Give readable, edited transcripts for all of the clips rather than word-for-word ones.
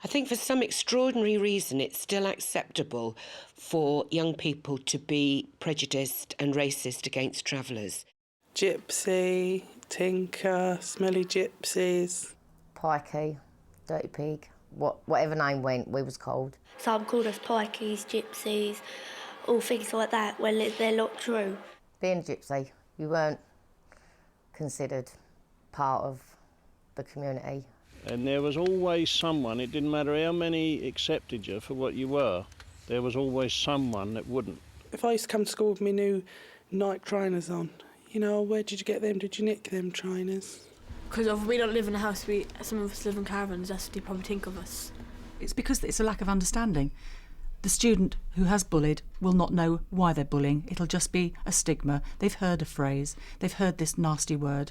I think for some extraordinary reason it's still acceptable for young people to be prejudiced and racist against travellers. Gypsy, tinker, smelly gypsies. Pikey, dirty pig, whatever name went, we was called. Some called us pikeys, gypsies, all things like that, when they're not true. Being a gypsy, you weren't considered part of the community. And there was always someone, it didn't matter how many accepted you for what you were, there was always someone that wouldn't. If I used to come to school with my new Nike trainers on, you know, where did you get them? Did you nick them trainers? Because we don't live in a house, some of us live in caravans, that's what they probably think of us. It's because it's a lack of understanding. The student who has bullied will not know why they're bullying. It'll just be a stigma. They've heard a phrase, they've heard this nasty word,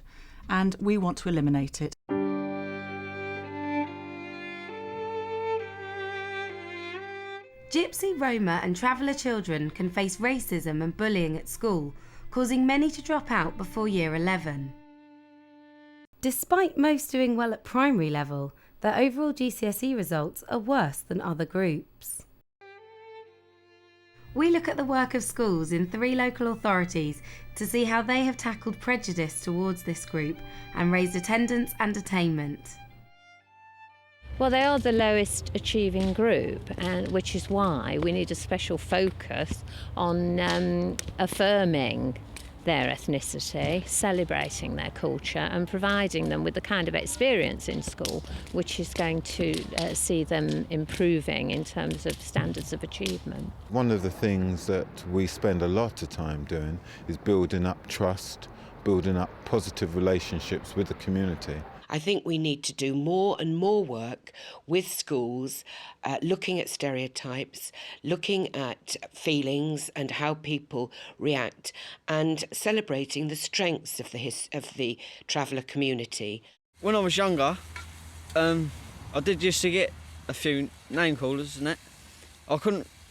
and we want to eliminate it. Gypsy, Roma and traveller children can face racism and bullying at school, causing many to drop out before year 11. Despite most doing well at primary level, their overall GCSE results are worse than other groups. We look at the work of schools in 3 local authorities to see how they have tackled prejudice towards this group and raised attendance and attainment. Well, they are the lowest achieving group, and which is why we need a special focus on affirming their ethnicity, celebrating their culture and providing them with the kind of experience in school which is going to see them improving in terms of standards of achievement. One of the things that we spend a lot of time doing is building up trust, building up positive relationships with the community. I think we need to do more and more work with schools, looking at stereotypes, looking at feelings and how people react, and celebrating the strengths of the traveller community. When I was younger, I did used to get a few name callers and that.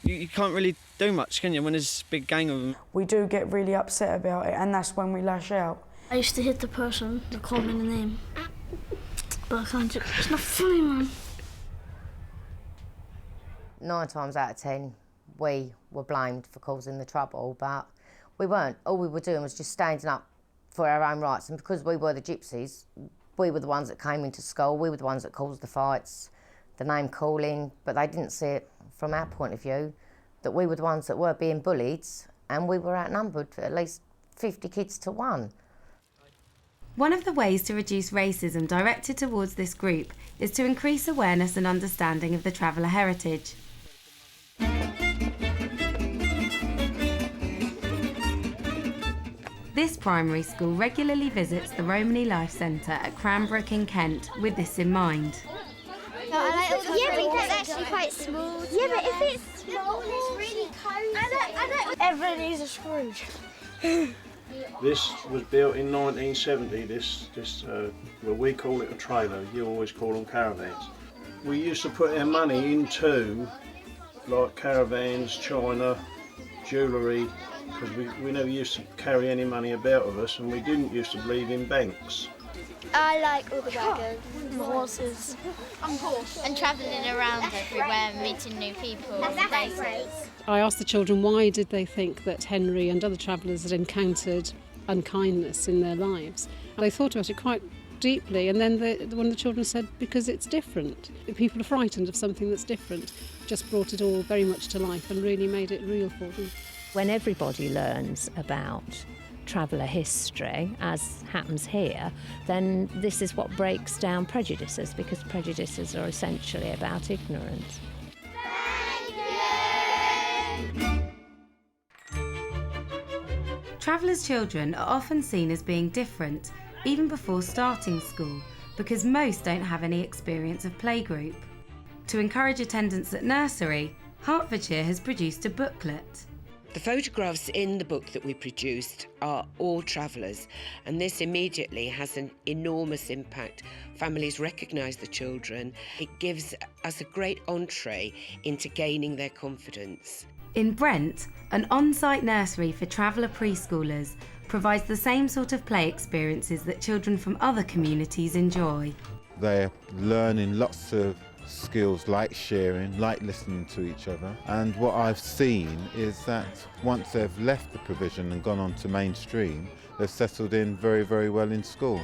You can't really do much, can you, when there's a big gang of them? We do get really upset about it, and that's when we lash out. I used to hit the person that called me the name. But I can't do it. It's not funny, man. 9 times out of 10, we were blamed for causing the trouble, but we weren't. All we were doing was just standing up for our own rights, and because we were the gypsies, we were the ones that came into school, we were the ones that caused the fights, the name calling, but they didn't see it from our point of view, that we were the ones that were being bullied, and we were outnumbered at least 50 kids to 1. One of the ways to reduce racism directed towards this group is to increase awareness and understanding of the traveller heritage. This primary school regularly visits the Romany Life Centre at Cranbrook in Kent with this in mind. Yeah, but it's actually quite small. Yeah, but if it's small, it's really cozy. Everyone needs a Scrooge. This was built in 1970, well, we call it a trailer, you always call them caravans. We used to put our money into like caravans, china, jewellery, because we never used to carry any money about with us, and we didn't used to believe in banks. I like all the wagons, the horses, and travelling around everywhere and meeting new people and places. I asked the children why did they think that Henry and other travellers had encountered unkindness in their lives. They thought about it quite deeply, and then one of the children said, because it's different. People are frightened of something that's different. Just brought it all very much to life and really made it real for them. When everybody learns about traveller history, as happens here, then this is what breaks down prejudices, because prejudices are essentially about ignorance. Travellers' children are often seen as being different, even before starting school, because most don't have any experience of playgroup. To encourage attendance at nursery, Hertfordshire has produced a booklet. The photographs in the book that we produced are all travellers, and this immediately has an enormous impact. Families recognise the children. It gives us a great entree into gaining their confidence. In Brent, an on-site nursery for traveller preschoolers provides the same sort of play experiences that children from other communities enjoy. They're learning lots of skills like sharing, like listening to each other. And what I've seen is that once they've left the provision and gone on to mainstream, they've settled in very, very well in school.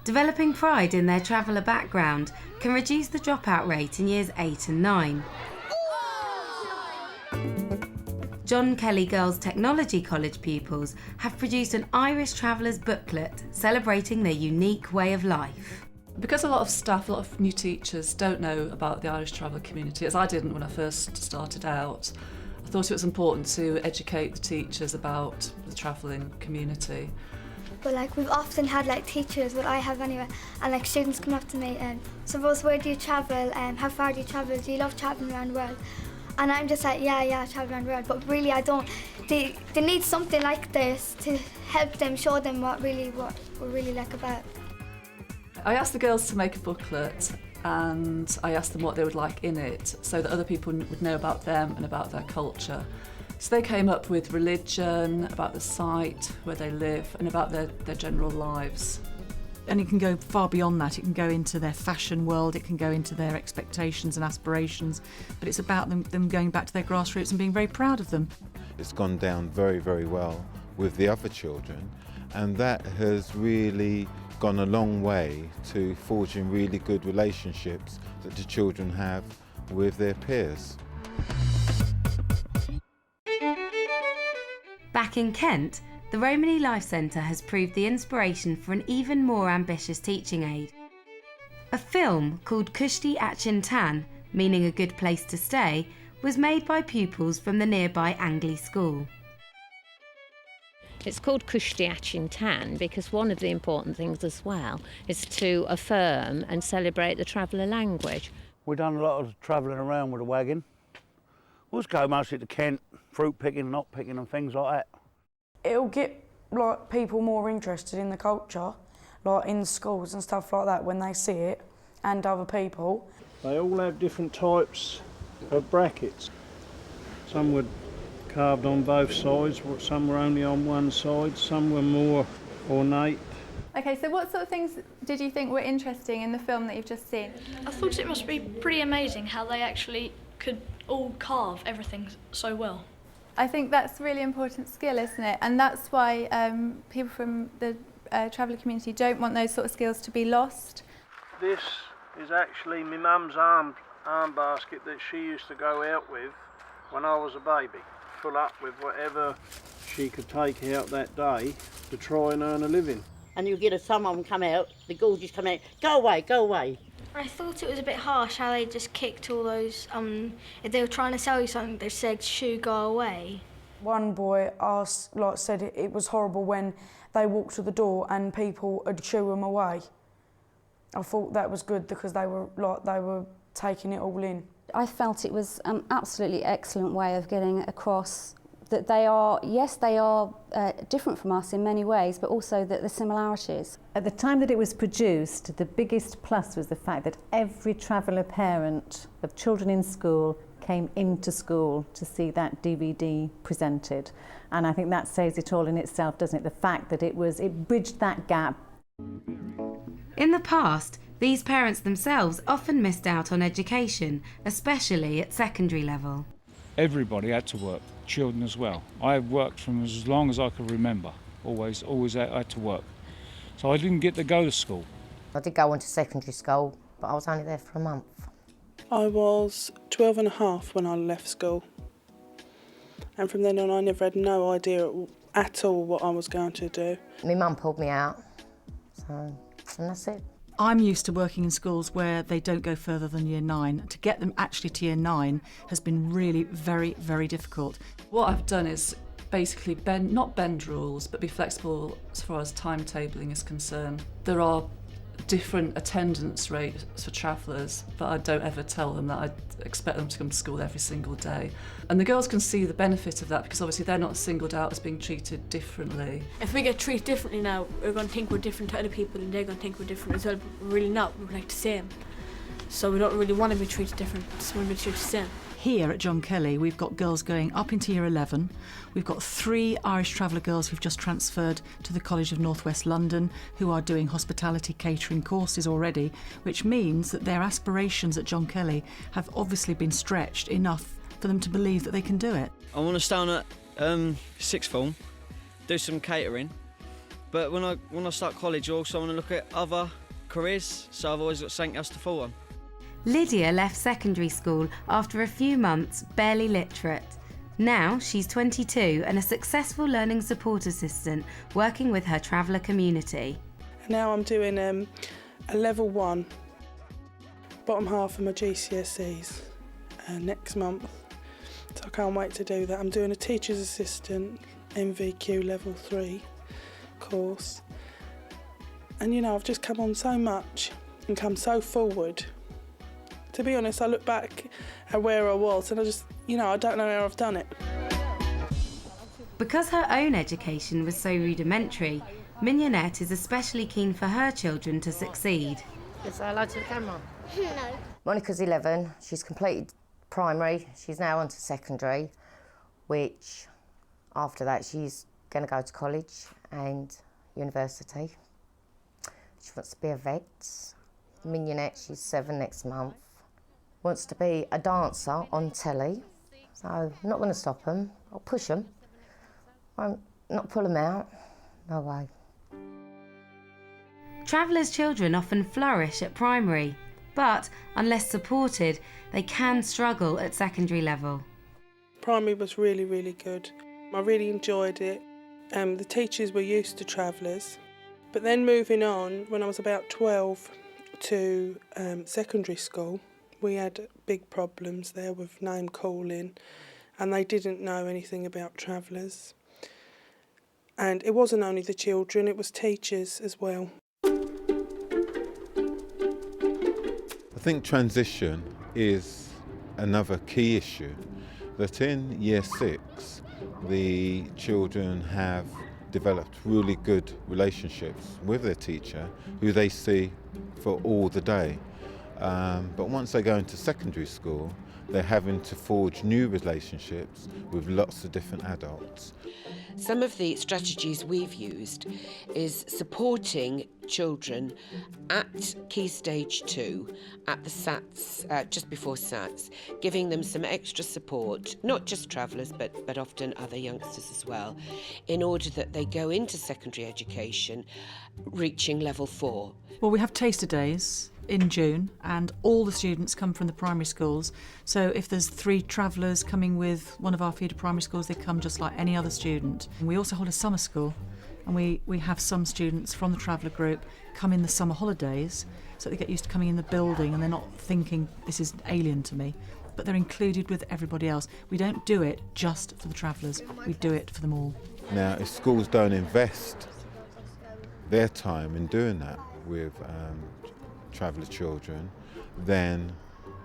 Developing pride in their traveller background can reduce the dropout rate in years 8 and 9. John Kelly Girls Technology College pupils have produced an Irish Travellers booklet celebrating their unique way of life. Because a lot of staff, a lot of new teachers don't know about the Irish traveller community, as I didn't when I first started out, I thought it was important to educate the teachers about the travelling community. But like we've often had like teachers, what I have anyway, and like students come up to me and suppose where do you travel, how far do you travel, do you love travelling around the world? And I'm just like, yeah, I travel around the world, but really I don't. They need something like this to help them, show them what we're really like about. I asked the girls to make a booklet and I asked them what they would like in it so that other people would know about them and about their culture. So they came up with religion, about the site where they live and about their general lives. And it can go far beyond that. It can go into their fashion world, it can go into their expectations and aspirations, but it's about them going back to their grassroots and being very proud of them. It's gone down very, very well with the other children, and that has really gone a long way to forging really good relationships that the children have with their peers. Back in Kent, the Romany Life Centre has proved the inspiration for an even more ambitious teaching aid. A film called Cushti Achin Tan, meaning a good place to stay, was made by pupils from the nearby Angley School. It's called Cushti Achin Tan because one of the important things as well is to affirm and celebrate the traveller language. We've done a lot of travelling around with a wagon. We'll go mostly to Kent, fruit picking, nut picking and things like that. It'll get like people more interested in the culture, like in schools and stuff like that when they see it, and other people. They all have different types of brackets. Some were carved on both sides, some were only on one side, some were more ornate. Okay, so what sort of things did you think were interesting in the film that you've just seen? I thought it must be pretty amazing how they actually could all carve everything so well. I think that's a really important skill, isn't it? And that's why people from the traveller community don't want those sort of skills to be lost. This is actually my mum's arm basket that she used to go out with when I was a baby, full up with whatever she could take out that day to try and earn a living. And you get someone come out, the gorgeous come out, go away, go away. I thought it was a bit harsh how they just kicked all those, if they were trying to sell you something, they said, shoo, go away. One boy said it was horrible when they walked to the door and people would shoo them away. I thought that was good because they were taking it all in. I felt it was an absolutely excellent way of getting across that they are, yes, they are different from us in many ways, but also the similarities. At the time that it was produced, the biggest plus was the fact that every traveller parent of children in school came into school to see that DVD presented. And I think that says it all in itself, doesn't it? The fact that it bridged that gap. In the past, these parents themselves often missed out on education, especially at secondary level. Everybody had to work, children as well. I worked from as long as I could remember, always had to work. So I didn't get to go to school. I did go on to secondary school, but I was only there for a month. I was 12 and a half when I left school. And from then on I never had no idea at all what I was going to do. My mum pulled me out, and that's it. I'm used to working in schools where they don't go further than year 9. To get them actually to year 9 has been really very, very difficult. What I've done is basically not bend rules, but be flexible as far as timetabling is concerned. There are different attendance rates for travellers, but I don't ever tell them that I expect them to come to school every single day. And the girls can see the benefit of that because obviously they're not singled out as being treated differently. If we get treated differently now, we're going to think we're different to other people and they're going to think we're different as well, but we're really not. We're like the same. So we don't really want to be treated different, just want to be treated the same. Here at John Kelly, we've got girls going up into year 11. We've got 3 Irish Traveller girls who've just transferred to the College of North West London, who are doing hospitality catering courses already, which means that their aspirations at John Kelly have obviously been stretched enough for them to believe that they can do it. I want to stay on at sixth form, do some catering, but when I start college, I also want to look at other careers, so I've always got something else to fall on. Lydia left secondary school after a few months barely literate. Now she's 22 and a successful learning support assistant working with her traveller community. Now I'm doing a level 1, bottom half of my GCSEs next month, so I can't wait to do that. I'm doing a teacher's assistant MVQ level 3 course, and you know, I've just come on so much and come so forward. To be honest, I look back at where I was and I just, you know, I don't know how I've done it. Because her own education was so rudimentary, Mignonette is especially keen for her children to succeed. Say hello to the camera. No. Monica's 11, she's completed primary, she's now on to secondary, which after that she's going to go to college and university. She wants to be a vet. Mignonette, she's 7 next month. Wants to be a dancer on telly, so I'm not going to stop them. I'll push them. I'll not pull them out. No way. Travellers' children often flourish at primary, but unless supported, they can struggle at secondary level. Primary was really, really good. I really enjoyed it. The teachers were used to travellers. But then moving on, when I was about 12 to secondary school, we had big problems there with name calling, and they didn't know anything about travellers. And it wasn't only the children, it was teachers as well. I think transition is another key issue, that in year 6 the children have developed really good relationships with their teacher who they see for all the day. But once they go into secondary school, they're having to forge new relationships with lots of different adults. Some of the strategies we've used is supporting children at Key Stage 2, at the SATs, just before SATs, giving them some extra support, not just travellers, but often other youngsters as well, in order that they go into secondary education reaching level 4. Well, we have taster days in June, and all the students come from the primary schools. So if there's 3 travellers coming with one of our feeder primary schools, they come just like any other student. And we also hold a summer school, and we have some students from the traveller group come in the summer holidays, so they get used to coming in the building and they're not thinking this is alien to me, but they're included with everybody else. We don't do it just for the travellers, we do it for them all. Now, if schools don't invest their time in doing that with traveller children, then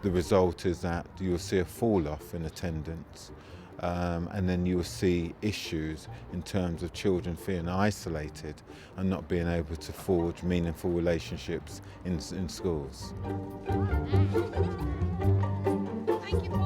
the result is that you'll see a fall off in attendance, and then you'll see issues in terms of children feeling isolated and not being able to forge meaningful relationships in schools. Thank you.